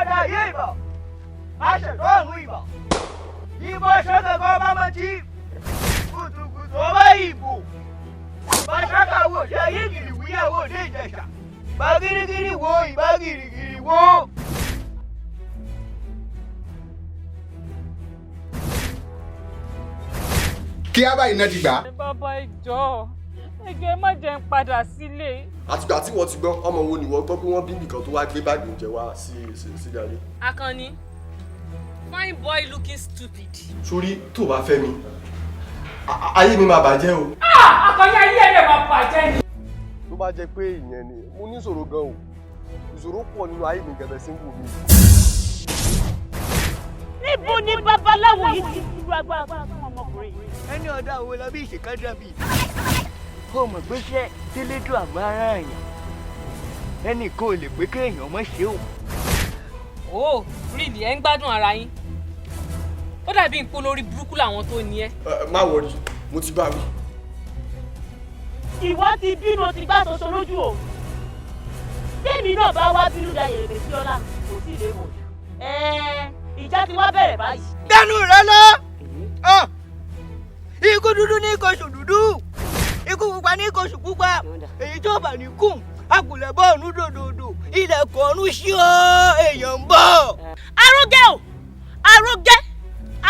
da yiba. Asha don wiba. Yiba shaka go mama chi. Kutu kutu ba ibu. Ba shaka wo ya yigiri wiya wo de jasha. Ba giri giri wo, ba giri giri wo. Kí á báyìí náà ti gbà. Bàbá ìjọ, ẹgbẹ́ má jẹ́ ń padà sílé. Àtìgbà tí wọ́n ti gbọ́, ọmọ wo ni wọ́n gbọ́ pé wọ́n bí nìkan tó wá gbé báàgì oúnjẹ wá sí ìdálé. Akanni, fine boy looking stupid. Sórí tó bá fẹ́ mi, ayé mi máa bàjẹ́ o. Akanni ayé ẹ̀ máa bàjẹ́ ni. Tó bá jẹ́ pé ìyẹn ni, mo ní ìṣòro gan o. Ìṣòro pọ̀ nínú ayé mi gẹ̀gẹ̀ sí ń wò mí. Níbo ni babaláwo yìí ti dúró agbára fún ọmọkùnrin yìí? Ẹni ọ̀dà Awolabi ìṣèkájà bíi. Ó mọ̀ pé ṣẹ́ tílédùn àgbára èèyàn. Ẹnì kan ò lè pé kéèyàn mọ̀ ṣe o. Oh, really, ẹ ń gbádùn ara yín. Ó dàbí ìpò lórí burúkú làwọn tó ní ẹ. Má wọrí, mo ti bá wí. Ìwọ ti bínú ti gbá ṣoṣo lójú o. Tèmi náà bá wá bínú da yèrè sí ọlá kò sí lè mọ̀. Ìjà ti wá bẹ̀rẹ̀ báyìí. Dẹnu rẹ lọ! Ikú dúdú ní kóṣù dúdú. Ikú pupa ní kóṣù pupa. Èyí tó bà ní kùn. Àgùlẹ̀ bọ́ọ̀nù dòdòdò. Ilẹ̀kùn ọ̀run ṣí ọ́ èèyàn ń bọ̀. Arógẹ́ o! Arógẹ́!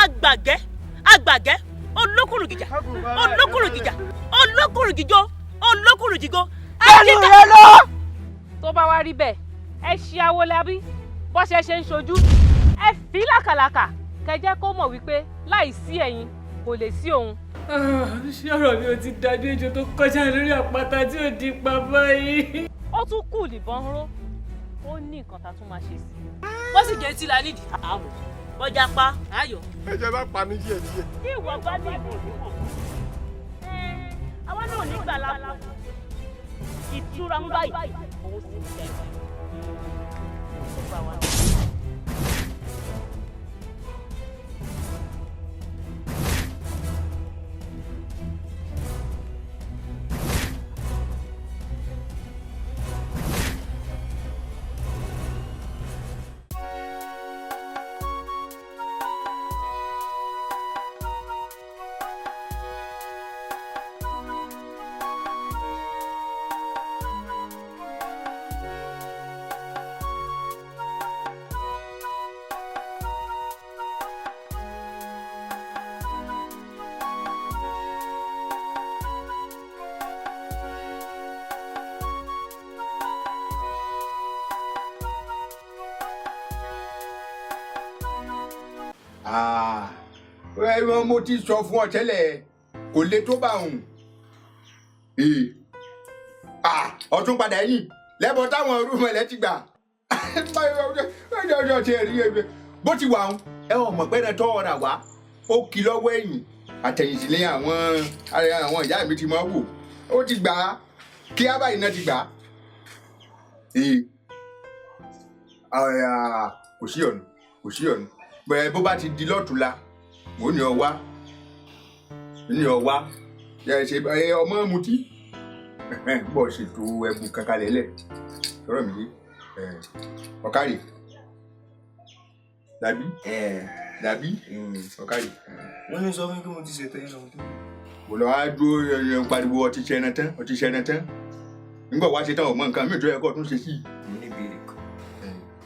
Àgbàgẹ́! Àgbàgẹ́! Olókùnrin gìjà! Olókùnrin gìjà! Olókùnrin gìjọ! Olókùnrin gìjọ! Dẹnu rẹ lọ! Tó bá wá rí bẹ́ẹ̀, ẹ ṣe Awolabi bó ṣe ń ṣojú. Ẹ fi làkàlàkà kẹ́ jẹ́ kó mọ̀ wípé láìsí ẹ̀yin kò lè sí òun. Ṣé ọ̀rọ̀ mi ò ti dájú ejò tó kọjá lórí àpáta tí ò di pa báyìí? Ó tún kù nìbọn ró. Ó ní nǹkan tá a tún máa ṣe sí i. Wọ́n sì jẹ́ tí la nídìí. Àmọ́ bọ́jà pa ayọ̀. Ẹ jẹ́ bá pa mí díẹ̀ díẹ̀. Tí ìwọ bá ní ìbò níwò. Àwọn náà ní gbà lápò. Ìtura ń báyìí. Òun sì ń tẹ̀wọ̀. Ó bá wa. Mo ti sọ fún ọ tẹ́lẹ̀ kò lè tó bá òun. Ọtún padà yìí lẹ́bọ̀ táwọn rúmọ̀lẹ́ ti gbà. Ọjọ́ ti rí ebe bó ti wà ń ẹ ò mọ̀ pé ẹ tọ́ ọ̀rà wá ó kì lọ́wọ́ ẹ̀yìn àtẹ̀yìntìlẹ̀ àwọn ìyá mi ti máa wò ó ti gbà á kí á báyìí náà ti gbà á. Kò sí ọ̀nà bẹ́ẹ̀ bó bá ti di lọ́tùnla mo ní ọ wá yẹ ṣe ọmọ mutí bọ̀ ṣètò ẹ̀bùn kankan lẹ́lẹ̀ sọ̀rọ̀ mi yé ọ̀kárì dàbí ọ̀kárì. Wọ́n ní sọ fún mi kí mo ti ṣètò yẹn lọ́wọ́ tó. Mo lọ wá dúró yẹn pariwo ọtí ṣẹ́ran tán nígbà wá ṣe tán ọmọ nǹkan mi ò tó yẹ kó tún ṣe sí i. Mo ní ìbéèrè kan.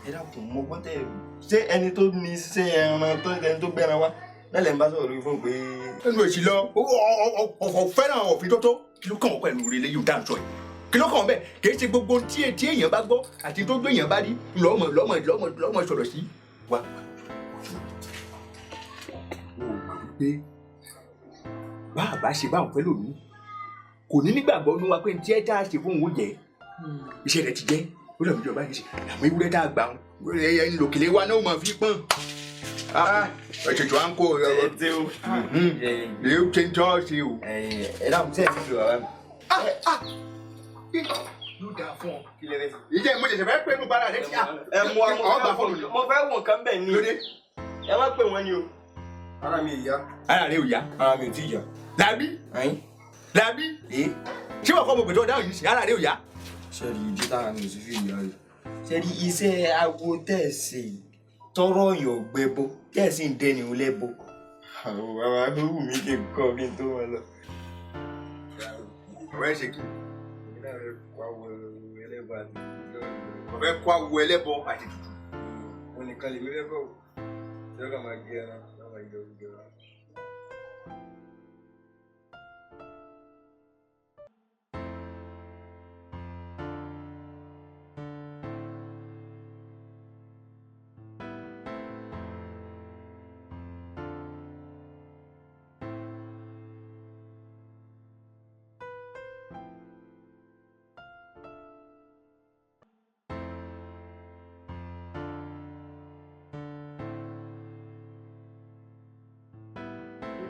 Ẹ dákun mo gbọ́ tẹ́ ṣé ẹni tó ní ṣe ẹran tó ẹni tó gbẹ́ran wá lẹ́lẹ̀ ń bá sọ̀rọ̀ lórí fún pé. Ẹnu èsì lọ ọ̀fọ̀ fẹ́ràn òfin tó kí ló kàn wọ́n pẹ̀lú rẹ̀ lẹ́yìn dáńsọ yìí kí ló kàn wọ́n bẹ́ẹ̀ kì í ṣe gbogbo tí èèyàn bá gbọ́ àti tó gbé èèyàn bá rí lọ́mọ sọ̀rọ̀ sí. Wá o mọ̀ wípé bá a bá ṣe báwọn fẹ́ lòmí kò ní nígbàgbọ́ ní wa pé tí ẹ tá a ṣe fún òun jẹ́ iṣẹ́ rẹ̀ ti jẹ́ ó lọ́ọ́ fi jọba kìí ṣe àwọn ewúrẹ́ tá a gbà wọn lòkèlè wa náà máa fi pọ́n. Ètùtù à ń kó èyí ṣe ń tọ́ ṣe o. Ẹ dákun tí ẹ ti lò wá mi. Ló dáa fún ọ kí lè rẹ sí. Ìjẹ́ mo ṣẹ̀ṣẹ̀ fẹ́ pé inú bára rẹ ti à. Ẹ mú wa mo fẹ́ wọ̀n kan bẹ́ẹ̀ ni. Ẹ má pè wọ́n ni o. Ara mi ò yá. Ara rẹ ò yá. Ara mi ò tí ì yá. Làbí. Làbí. Ṣé wọ́n kọ́ mo pè tó dáhùn yìí sí ara rẹ ò yá? Ṣé rí ìdí tára mi ò sì fi ìyá rẹ̀? Ṣé rí iṣẹ́ awo tẹ̀sí tọrọ yọ̀ gbẹbọ tẹ̀sí ń dẹni ò lẹ́bọ. Àwọn bàbá ló wù mí kí n kọ́ kí n tó wọn lọ. Ọ̀rẹ́ ṣe kí ọ̀rẹ́ kó awo ẹlẹ́bọ àti tutù. Wọ́n nìkan lè wíwẹ́ kọ́ ṣé ó kà máa gé ẹran láwọn ìjọ ìjọba.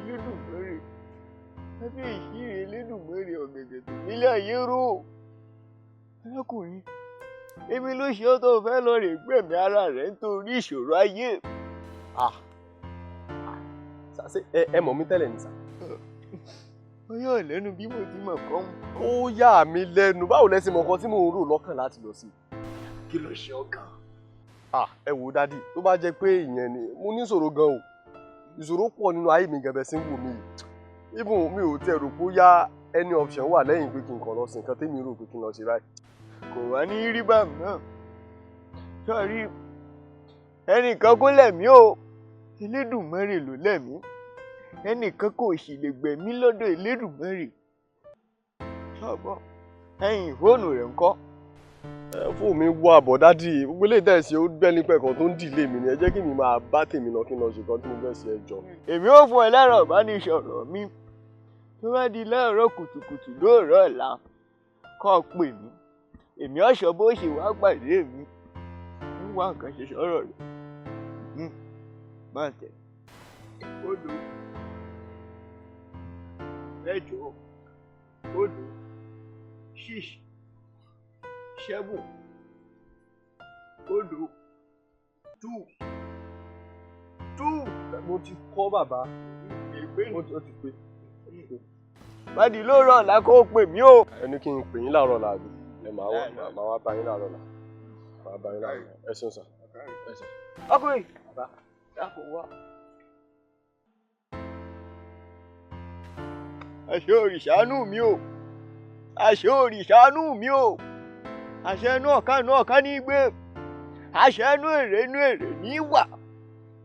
Elédùmarè, ẹbí ìṣirè Elédùmarè ọ̀gẹ̀gẹ̀ tó nílé ayé ró. Arákùnrin, èmi ló ṣe ọ́ tó fẹ́ lọ rè gbẹ̀mí ara rẹ̀ nítorí ìṣòro ayé. Ẹ mọ̀ mí tẹ́lẹ̀ ní sà. Ó yà lẹ́nu bí mo ti mọ̀ kọ́. Ó yà mí lẹ́nu. Báwo lẹ ṣe mọ̀ nǹkan tí mò ń rò lọ́kàn láti lọ sí? Kí ló ṣe ọkàn? Ẹ wò dádì, tó bá jẹ́ pé ìyẹn ni mo ní ìṣòro gan o. Ìṣòro pọ̀ nínú ayé mi gẹ̀bẹ̀ sí ń wò mí yìí. Even mi ò tiẹ̀ rò pé ó yá any option wà lẹ́yìn pé kí n kàn lọ sí nǹkan tèmi rò pé kí n lọ ṣe báyìí. Kò wá ní rí báyìí náà. Sọ́rí, ẹnìkan kò lẹ̀mí o. Elédùmarè ló lẹ̀mí. Ẹnìkan kò sì lè gbẹ̀mí lọ́dọ̀ Elédùmarè. Ṣọ́gbọ́n, ẹ̀yìn fóònù rẹ̀ ńkọ́? Fóònù mi wọ àbọ̀ dádì. Gbogbo eléyìí tẹ̀ ṣe ó bẹ́ẹ̀ ní pẹ̀kan tó ń dìlé mi ni. Ẹ jẹ́ kí mi máa bá tèmi lọ kí n lọ ṣe nǹkan tí mo fẹ́ ṣe ẹ jọ. Èmi ò fún ẹ lẹ́rọ̀ ìbánisọ̀rọ̀ mi. Tó bá di láàárọ̀ kùtùkùtù lóòrọ̀ ọ̀la, kó pè mí. Èmi ọ̀ṣọ́ bó ṣe wá pàdé mi. Ń wá nǹkan ṣe sọ̀rọ̀ rẹ̀. Má tẹ̀. Odò. Mẹ́jọ. Odò. Ṣíṣ. Ṣẹ́bù. Odò. Tú. Mo ti kọ́ bàbá. Ó ti pé. Bádìí lóòrọ̀ ọ̀la kó pè mí o. Ẹni kí n pè yín láàárọ̀ là bí. Ẹ máa wá bá yín láàárọ̀ là. Máa bá yín láàárọ̀ là. Ẹ ṣeun sà. Ẹ ṣeun. Ọkùnrin. Bàbá. Dákò wá. Àṣẹ òrìṣàánú mi o. Àṣẹ òrìṣàánú mi o. Àṣẹ inú ọ̀ká ní gbé. Àṣẹ inú èrè ní wà.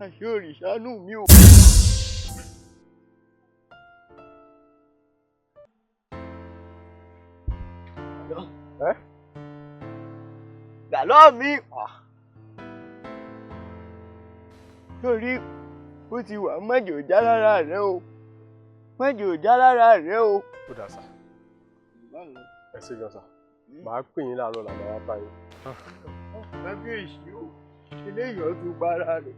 Àṣẹ òrìṣàánú mi o. Gàlọ́ mi. Lórí ó ti wà mọ́jò já lára rẹ o. Mọ́jò já lára rẹ o. Ó dà sà. Ẹ ṣe gan sà. Màá pè yín láàárọ̀ là máa wá bá yín. Kábíyèsí o, eléyìí ó tún bára rẹ̀.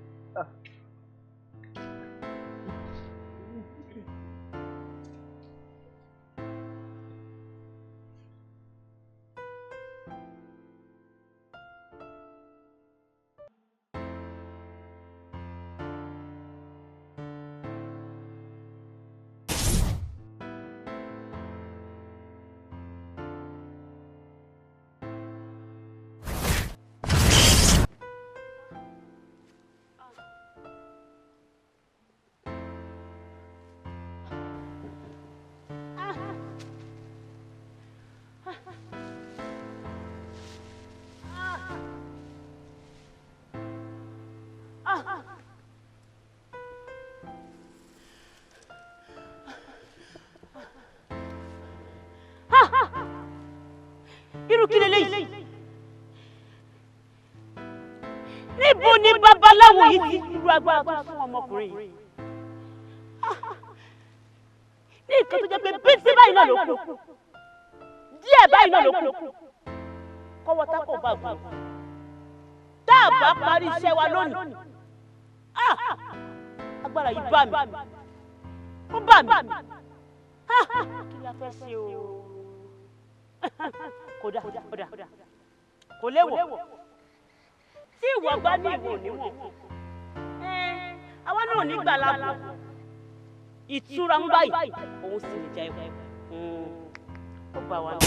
Irú kí leléyìí? Níbo ni babaláwo yìí ti irú agbára fún ọmọkùnrin yìí? Ní nǹkan tó jẹ́ pé bíntí báyìí náà ló kù. Díẹ̀ báyìí náà ló kù. Kọ́wọ́ tákò bá gbọ́. Tá a bá parí iṣẹ́ wa lónìí. Agbára yìí bá mi. Ó bá mi. Kí la fẹ́ ṣe o? Kódà kò léwọ̀ tí ìwọ bá ní ìwọ níwọ̀n àwa náà nígbà lápò ìtura ń báyìí òun sì ní jẹ ó bá wa lọ.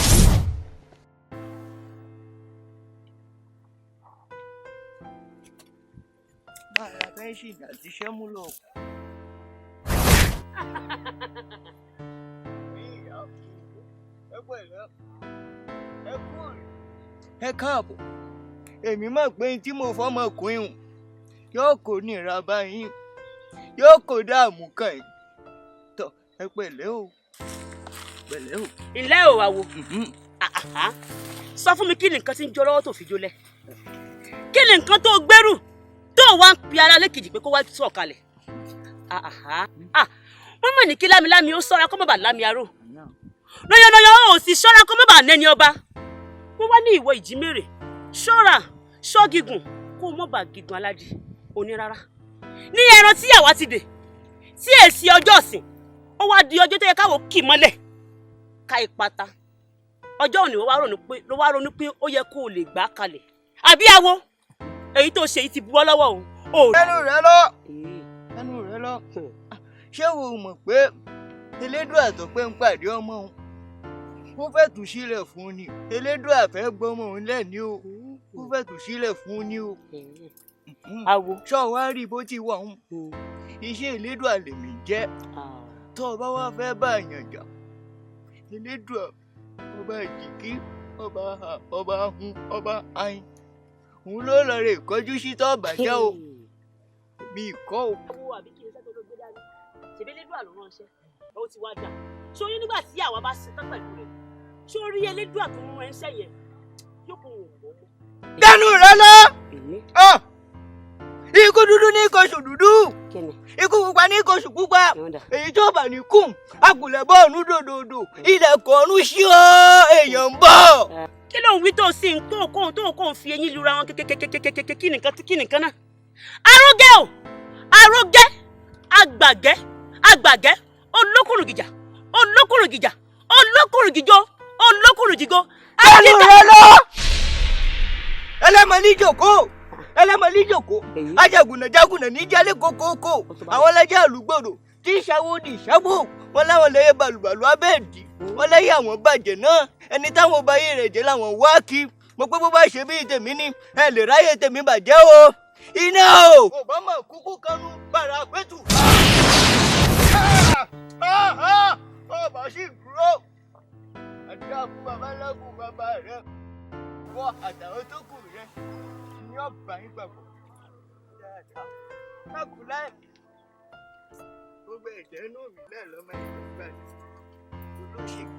Ara fẹ́ ṣì àti ṣẹ́mú lọ. Ẹ káàbọ̀. Èmi mọ̀ pé tí mo fọmọkùnrin hùn yóò kó nira báyìí, yóò kó dààmú kàn yín. Tọ́ ẹ pẹ̀lẹ́ o. Pẹ̀lẹ́ o. Ilé ò wá wo. Sọ fún mi kí ni nǹkan tí ń jó lọ́wọ́ tó fi jólẹ̀? Kí ni nǹkan tó gbẹ́rù tó wá ń pe ara lékejì pé kó wá sọ̀kalẹ̀? Wọ́n mọ̀ ní kí lámilámi ó ṣọ́ra kó má bàa lámi aró. Lọ́yọ̀lọ́yọ̀ ó sì ṣọ́ra kó má bàa nẹ́ni ọba. Wọ́n wá ní ìwọ ìjímèrè ṣọ́ra ṣọ́ gígùn kó má bàa gígùn aládì onírárá. Ní ẹran tí àwa ti dè tí èsì ọjọ́ ọ̀sìn ó wá di ọjọ́ tó yẹ káwọ́ kì mọ́lẹ̀ ká ìpata. Ọjọ́ òní ló wá ronú pé ó yẹ kó o lè gbà kalẹ̀. Àbí awo èyí tó ṣe yìí ti buwọ́ lọ́wọ́ o. Ẹnu rẹ lọ. Ẹnu rẹ lọ. Ṣé o mọ̀ pé Elédùà tó pé ń pàdé ọmọ òun? Ó fẹ́ tù sílẹ̀ fún ni. Elédùà fẹ́ gbọ́mọ òun lẹ́ni o. Ó fẹ́ tù sílẹ̀ fún ni o. Awo. Ṣọ́ wá rí bó ti wà ń. Iṣẹ́ Elédùà lèmi jẹ́. Tó o bá wá fẹ́ bá àyàn jà. Elédùà ọba ìjìkí, ọba ha, ọba hun, ọba ayin. Òun ló lọ rè kọjú sí tó bàjẹ́ o. Mi kọ́ o. Awo àbí kí n sẹ́tọ́ ló gbé dání. Ṣèbí Elédùà ló ránṣẹ́. Ó ti wá jà. Sórí nígbà tí àwa bá ṣe tán pẹ̀lú rẹ̀. Sórí Elédùà tó rán ẹṣẹ́ yẹn yóò kó wọn bọ́. Dánú rẹ lọ. Ikú dúdú ní kóṣù dúdú. Ikú pupa ní kóṣù pupa. Èyí tó bà ní kùn. Agùnlẹ̀ bọ́ọ̀nù dòdòdò. Ilẹ̀kùn ọ̀run ṣí ọ́. Èèyàn ń bọ̀. Kí ló ń wí tó sí tó kò ń fi eyín lura wọn kékékékékékéké kí nìkan náà? Arógẹ́ o! Arógẹ́! Àgbàgẹ́! Olókùnrin gìjà! Olókùnrin gìjó! Dánú rẹ lọ. Ẹlẹ́mọ̀ ní jòkó. Ajagunà ní jálé kókókó. Àwọn ọlọ́jà àlùgbòrò tí ìṣàwòdì ìṣàbò. Wọ́n láwọn lẹ́yẹ bàlùbàlù abẹ́ẹ̀dì. Wọ́n lẹ́yẹ àwọn bàjẹ́ náà. Ẹni táwọn ọba ayé rẹ̀ jẹ́ láwọn wá kí. Mo pé bó bá ṣe bí tèmi ní ẹ lè ráyè tèmi bàjẹ́ o. Iná o. Obama kúkú kanú bàrà pẹ́tù. Ọba sì dúró. Àdúrà fún bàbá lágùn bàbá rẹ̀. Wọ́n àtàwọn tó kù rẹ̀ ní ọ̀bà yín papọ̀. Dáadáa. Kákùláì. Gbogbo ẹ̀jẹ̀ inú mi lẹ́ẹ̀ lọ́mọ ẹ̀jẹ̀ gbà ní. Olóṣèlú.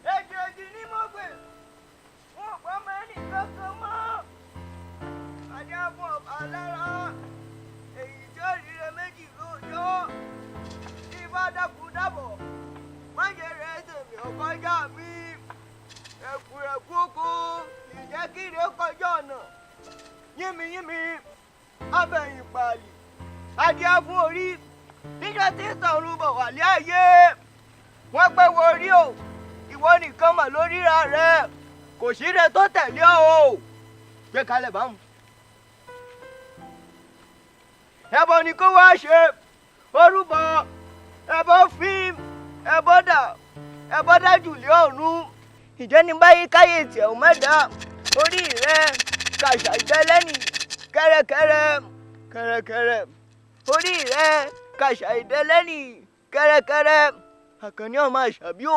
Èjì ní mo gbè. Wọ́n pọ̀ mọ́ ẹnì kankan mọ́. Adé fún ọba lára. Èyí tí ó ríre méjì lóòjọ́. Tí bá dákun dábọ̀. Má jẹ́ rẹ̀ tèmi ọkọjá mi. Ẹ̀kúrẹ̀kú oko. Ìjẹ́ kí ni ó kọjá ọ̀nà. Yínmi. Abẹ̀yìn pààlì. Adé fún orí. Níjọ́ tí ìtọ̀run bọ̀ wà lé ayé. Wọ́n pẹ́ wo orí o. Ìwọ nìkan mà lóríra rẹ̀. Kò sí rẹ̀ tó tẹ̀lé o. Gbé kalẹ̀ báwọn. Ẹbọ ni kó wá ṣe. Orúbọ. Ẹbọ fíìmù. Ẹbọ dájú lé ọ̀run. Ìjẹ́ ni báyìí káyé tiẹ̀ ò mẹ́ta. Orí rẹ̀ kàṣà ìdẹ́lẹ́nì. Kẹ́rẹ́kẹ́rẹ́. Orí rẹ̀ kàṣà ìdẹ́lẹ́nì. Kẹ́rẹ́kẹ́rẹ́. Àkànní ọmọ àṣàbí o.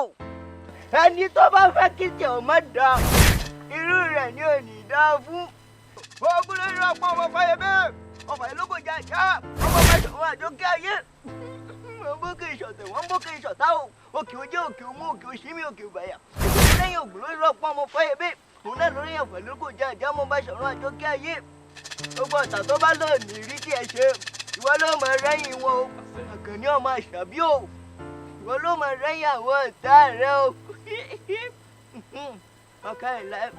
Ẹni tó bá fẹ́ kí tiẹ̀ ò mẹ́ta. Irú rẹ̀ ni ò ní dá fún. Ogun lórí ọ̀pọ̀ ọmọ fáyemẹ́. Ọmọ ìlógún jàjà. Ọmọ mẹ́sàn-án àjọkẹ́ ayé. Wọ́n bókè ìṣọ̀tẹ̀, wọ́n bókè ìṣọ̀tá o. Òkè ojé, òkè òmù, òkè òṣìmí, òkè ìbàyà. Òkè lẹ́yìn ògùn lórí ọ̀pọ̀ ọmọ fáyemẹ́. Òun náà lórí ẹ̀fọ́ ìlógún jàjà. Ọmọ mẹ́sàn-án àjọkẹ́ ayé. Gbogbo ọ̀tà tó bá lọ ní rí kí ẹ ṣe. Ìwọ ló mọ rẹ́yìn wọn o. Àkànní ọmọ àṣàbí o. Ìwọ ló mọ rẹ́yìn àwọn ọ̀tá rẹ o. Ọ̀ká ẹ̀ láì.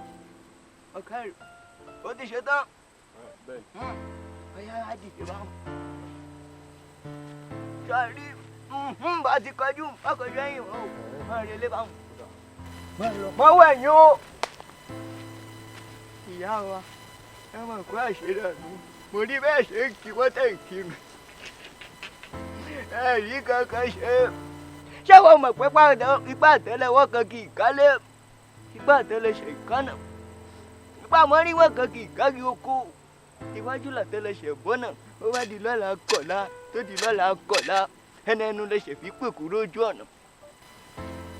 Ọ̀ká ẹ̀. Ó ti ṣe tán. Ọ̀yá àdìgbò báwọn. Sọ̀rí bá ti kọjú ọkọ̀jú ẹ̀yìn wọn o. Wọ́n rí ilé báwọn. Mọ́wọ́ ẹ̀yìn o. Ìyá wa, ẹ mọ̀ kó àṣírí ọ̀dún. Mo ní bẹ́ẹ̀ ṣe ń kí wọ́n tẹ̀ ń kí mi. ẹ̀rí kankan ṣe. Ṣé wọ́n mọ̀ pé ipá àtẹ́lẹwọ́ kan kì í kálé, ipá àtẹ́lẹsẹ̀ ìkànnà, ipá mọ́ríwọ́ kan kì í kárí oko, iwájú làtẹ́lẹsẹ̀ bọ́nà, ó wá di lọ́la kọ̀lá tó di lọ́la kọ̀lá, ẹnu lẹsẹ̀ fi pèkú lójú ọ̀nà.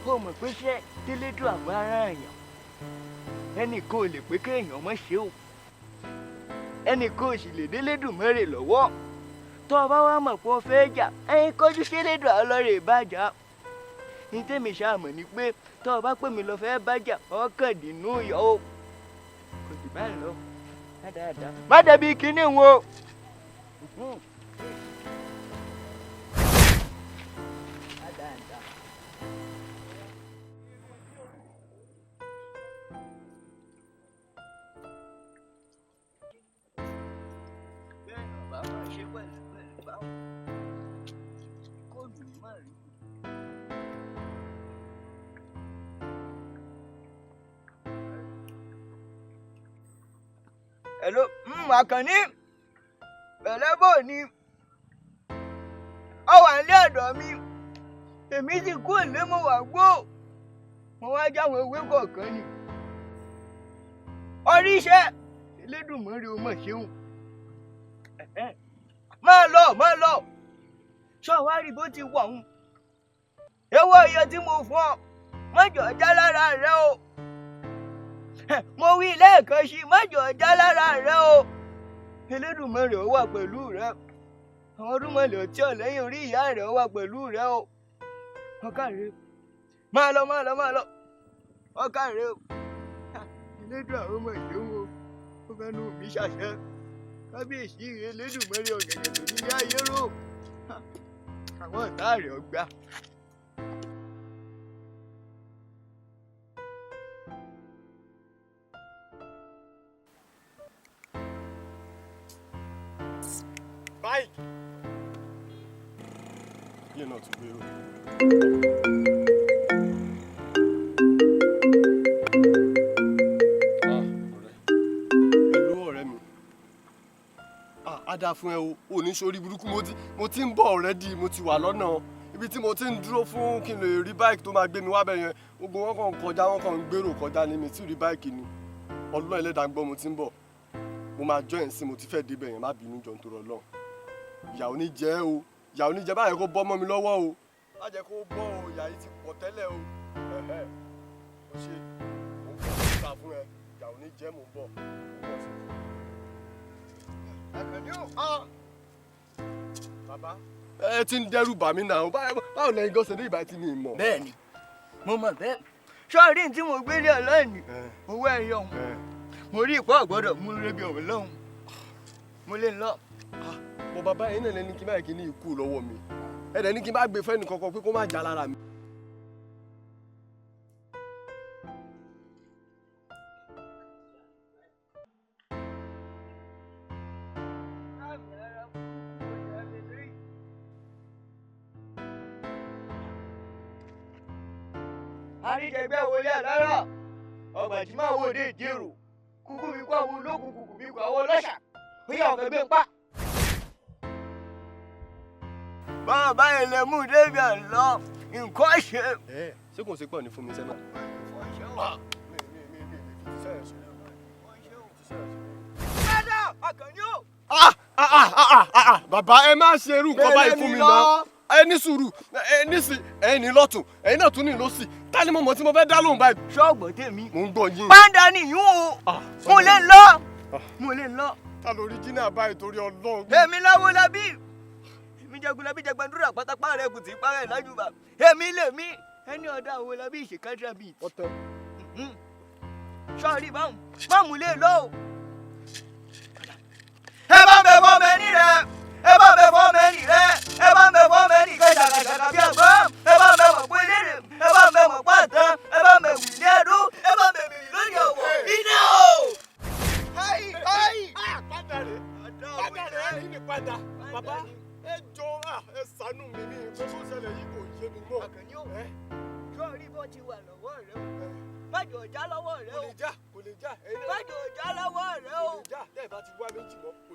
Ó mọ̀ pé ṣé délédùn àbá ara èèyàn, ẹnìkan ò lè pé kéèyàn mọ̀ ṣe o, ẹnìkan ò sì lè délédùn mẹ́rẹ̀ lọ́wọ́. Tó o bá wá mọ̀ pé o fẹ́ jà, ẹyin kọjú sí lédùn àlọ́rẹ̀ ìbàjá. Ní tèmi ṣàmọ̀ ni pé tó o bá pè mí lọ fẹ́ bájà, ọkàndínú yọ o. Kò jù bá ń lọ. Dáadáa. Má dàbí kinní wo. Hello, Àkànní. Pẹ̀lẹ́ bò ni. Ó wà nílé ọ̀dọ̀ mi. Èmi ti kú ìlé mo wà gbó. Mo wá jáwọn ewé kọ̀ọ̀kan ni. Orí iṣẹ́ Elédùmarè ó mọ̀ ṣeun. Máa lọ. Ṣọ́ wá rí bó ti wọ̀ ọ́n. Ewé iye tí mo fún ọ, mọ́jọ́ já lára rẹ o. Mo wí lẹ́ẹ̀kan sí mọ́jọ́ já lára rẹ o. Elédùmarè ó wà pẹ̀lú rẹ. Àwọn ọdúnmọ̀lẹ̀ ọtí ọ̀lẹ́yìn orí ìyá rẹ̀ ó wà pẹ̀lú rẹ o. Ọ̀kàrẹ́ máa lọ. Ọ̀kàrẹ́ o. Elédùn àwọn ọmọ ìdóhùn o. Ó fẹ́ nu mi ṣàṣẹ. Kábíyèsí Elédùmarè ọ̀gẹ̀gẹ̀ tó ní ayé rò. Àwọn ọ̀tá rẹ̀ ọgbà. Báyìí. Ilé náà tún gbé o. Hello ọ̀rẹ́ mi. Á dáa fún ẹ o, ò ní sórí burúkú mo ti ń bọ̀ already, mo ti wà lọ́nà. Ibi tí mo ti ń dúró fún kí n lè rí báìkì tó máa gbé mi wá bẹ̀ yẹn. Gbogbo wọn kàn kọjá, wọn kàn ń gbèrò kọjá ní mi tí rí báìkì ni. Ọlọ́run ẹlẹ́dàá gbọ́ mo ti ń bọ̀. Mo máa join sí, mo ti fẹ́ débẹ̀ yẹn, má bínú jọ nítorí Ọlọ́run. Ìyà ò ní jẹ o, ìyà ò ní jẹ báyìí kó bọ́ mọ́ mi lọ́wọ́ o. Má jẹ́ kó bọ́ o, ìyà yìí ti pọ̀ tẹ́lẹ̀ o. Ó ṣe mo ń bọ̀ síta fún ẹ, ìyà ò ní jẹ mò ń bọ̀. Àkànní o. Bàbá ẹ ti ń dẹ́rù bà mí náà, báwo lẹ́yìn gan ṣe dé ìbá tí mi mọ̀. Bẹ́ẹ̀ni, mo mọ̀ bẹ́ẹ̀. Sọ́ọ̀rí tí mo gbé lé ọlọ́ọ̀ni, owó ẹ̀yọ̀ mo rí ìpọ́ ọ̀gbọ́dọ̀ mú rébi ọ̀hún lọ́hùn. Mo lè lọ. Mo bàbá yín náà lẹni kí n báyìí kí ní ikú lọ́wọ́ mi. Ẹ̀dẹ̀ ní kí n bá gbé fẹ́ni kankan pé kó má já lára mi. Àríjẹgbẹ́ wọlé àlárà, ọgbà tí máa wò dé ìdérò, kúkú mi kó àwọn olókùn kùkù mi kó àwọn ọlọ́ṣà, ó yà ọ̀fẹ́ gbé pa. Báwo báyìí lè mú débi àlọ́, nǹkan ṣe. Ṣé kò sí pọ̀ ní fún mi sẹ́nà? Bẹ́ẹ̀ni, Àkànní o. Bàbá ẹ má ṣe irú nǹkan báyìí fún mi náà. Ẹ ní sùúrù, ẹ ní sí, ẹ ní lọ́tùn, ẹ̀yin náà tún ní lọ́sì. Ta ni mo mọ̀ tí mo fẹ́ dá lóhùn báyìí? Ṣọ́ọ̀gbọ̀n tèmi. Mò ń gbọ́ yín. Pàǹdà nìyún o. Mo lè lọ. Ta lórí jìnnà báyìí torí Ọlọ́run. Èmi Awolabi. Èmi Jagunlabi Jagbandura pátápá rẹ̀ kù tí parẹ́ lájúbà. Èmi lèmi. Ẹni ọ̀dọ̀ Awolabi ìṣèkájà bíi. Ọ̀tọ̀. Sọ́ọ̀rì báwọn. Máàmù lè lọ o. Ẹ bá ń bẹ fọ́ mẹ́ni rẹ̀. Ẹ bá ń bẹ fọ́ mẹ́ni rẹ̀. Ẹ bá ń bẹ fọ́ mẹ́ni kẹ́ ṣàkàṣàkà bí àgbọ̀n. Ẹ bá ń bẹ mọ̀ pé léèrè. Ẹ bá ń bẹ mọ̀ pàtàn. Ẹ bá ń bẹ wì ní ẹdún. Ẹ bá ń bẹ bìrì lórí ọ̀wọ̀. Iná o! Padà rẹ̀ ẹ̀yìn ni padà. Bàbá ẹ jọ ẹ ṣàánú mi ní nǹkan tó ṣẹlẹ̀ yìí kò yé mi mọ́. Àkànní o. Sọ́ọ̀rì bó ti wà lọ́wọ́ rẹ o. Májò já lọ́wọ́ rẹ o. Kò lè já. Májò já lọ́wọ́ rẹ o. Kò lè já. Tẹ́ ẹ bá ti wá méjì mọ́, kò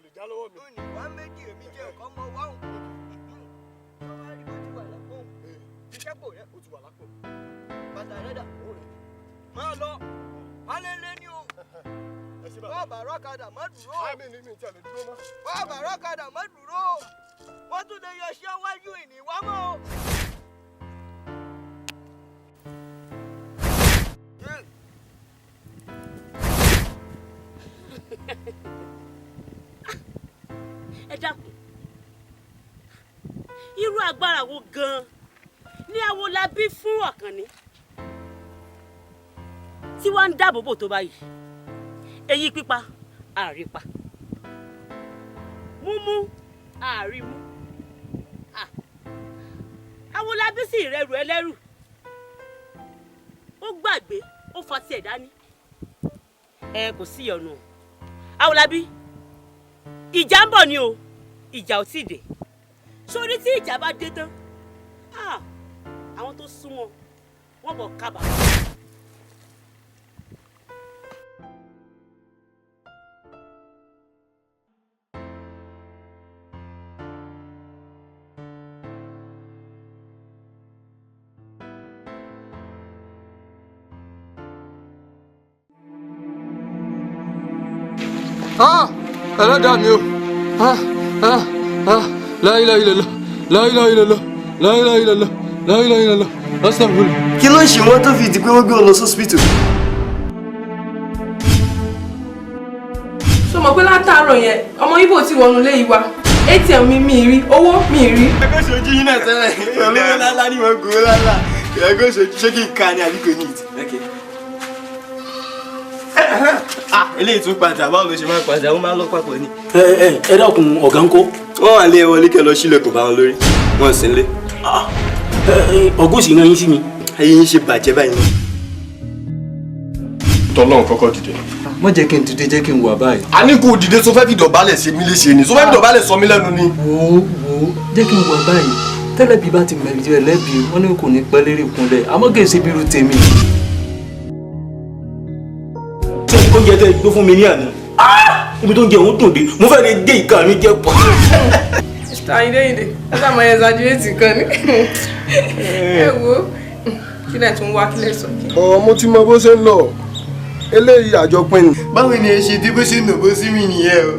lè já lọ́wọ́ mi. Ó ní wá méjì èmi jẹ́ ọ̀kan mọ́ wáhùn. lápò rẹ o ti wà lápò. Bàtà rẹ dà. Máa lọ. Má lé lé ní o. Bọ́ọ̀bà rọ́kadà má dúró. Bọ́ọ̀bà rọ́kadà má dúró. Wọ́n tún lè yọ iṣẹ́ wájú ìníwá mọ́ o. Ẹ dákun. Irú agbára wo gan-an ni Awolabi fún Àkànní tí wọ́n ń dáàbò bò tó báyìí? Èyí pípa àrípa, múmú àrímú. Awolabi sì rẹrù ẹlẹ́rù, ó gbàgbé ó fa tiẹ̀ dání. Ẹ kò sí ìyọnu o. Awolabi, ìjà ń bọ̀ ni o, ìjà ò tí ì dé. Sórí tí ìjà bá dé tán, àwọn tó súnmọ́ wọn bọ̀ kábàámọ̀. Ẹlẹ́dàá mi o. La ilaha illallah, la ilaha illallah, la ilaha illallah, la ilaha illallah. Astaghfirullah. Kí ló ń ṣe wọ́n tó fi di pé wọ́n gbé wọn lọ sọ́sìpítù? Ṣé o mọ̀ pé látàárọ̀ yẹn ọmọ Ibo ti wọnú ilé yìí wá? ATM mi rí, owó mi rí. Ẹgbẹ́ ìṣojú yín náà tẹ́lẹ̀, olówó lálá ni wọ́n gbowó lálá. Ẹgbẹ́ ìṣojú ṣé kí n ka ni àbí kò ní ìtì? Eléyìí tún padà, báwo ló ṣe máa padà? Ó máa ń lọ papọ̀ ni. Ẹ dákun ọ̀gá ńkọ́? Wọ́n wà lé ẹ wọlé kẹ́ lọ sílẹ̀kùn bá wọn lórí. Wọ́n sì ń lé. Ọ̀gá òsì rán yín sí mi. Ayé yín ṣe bàjẹ́ báyìí náà. Tọ́lọ́run kọ́kọ́ dìde. Má jẹ́ kí n dìde, jẹ́ kí n wà báyìí. A ní kó dìde tó fẹ́ fi dọ̀bálẹ̀ ṣe mí léṣe ni. Tó fẹ́ fi dọ̀bálẹ̀ sọ mí lẹ́nu ni. Wò jẹ́ kí n wà báyìí. Tẹ́lẹ̀bí bá ti mẹ̀rí rẹ̀ lẹ́bi, wọ́n ní kò ní pẹ́ lérí ìkúnlẹ̀. Àmọ́ kì í ṣe bírú tèmi. Ṣé oúnjẹ tẹ́ gbé fún mi ní àná? Ibi tó ń jẹ òun dùn dé, mo fẹ́ lè gé ìka mi jẹ pọ̀. Ayídéyìndé, ẹ sá máa exaggerate kan ní. Ẹ wo, kílẹ̀ tún wá kílẹ̀ sọ kí. Mo ti mọ bó ṣe ń lọ. Eléyìí àjọpín ni. Báwo ni ẹ ṣe dé bó ṣe nà bó sí mi nìyẹn o?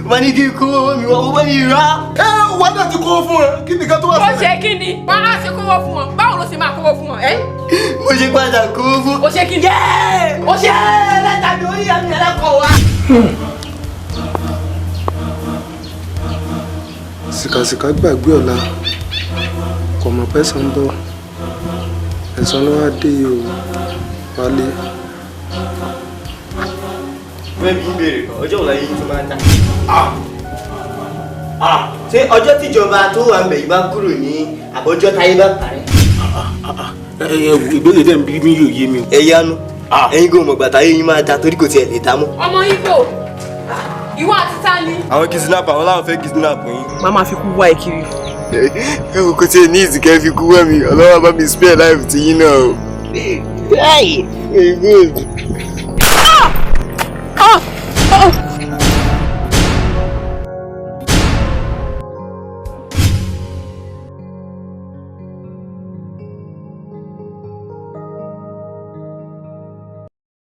Wọ́n ní kí n kó owó mi wọ́n ní ra. Wọ́n náà ti kó fún ẹ. Kí ni ká tó wà Ó ṣe kí ni? Wọ́n á ṣe kówó fún wọn. Báwo ló ṣe máa kówó fún wọn? Mo ṣe padà kó fún. Ó ṣe kí ni? Ó ṣe lẹ́tà mi orí àmì ẹlẹ́kọ̀ọ́ wa. Sìkàsìkà gbàgbé ọ̀la. Kò mọ̀ pẹ́ sàn bọ̀. Ẹ̀sán ló wá dé o. Wálé. Bẹ́ẹ̀ bí ń béèrè kan, ọjọ́ ọ̀la yìí tó máa ń ta. Ṣé ọjọ́ tíjọba tó wà ń bẹ̀ yìí bá kúrò ní àbọ̀jọ́ táyé bá parẹ́? Ìbéèrè tẹ́ ń bí mi yóò yé mi. Ẹ yanu, ẹ̀yin kò mọ̀ gbàtà yín máa ta torí kò tiẹ̀ lè ta mọ́. Ọmọ Ibo, ìwọ àti ta ni? Àwọn kìsìnàpù àwọn làwọn fẹ́ kìsìnàpù yín. Má máa fi kú wá ẹ kiri. Ẹ kò tiẹ̀ ní ìsìnkẹ́ fi kú wá mi, Ọlọ́run bá mi spare life ti yín náà o. Hey, good.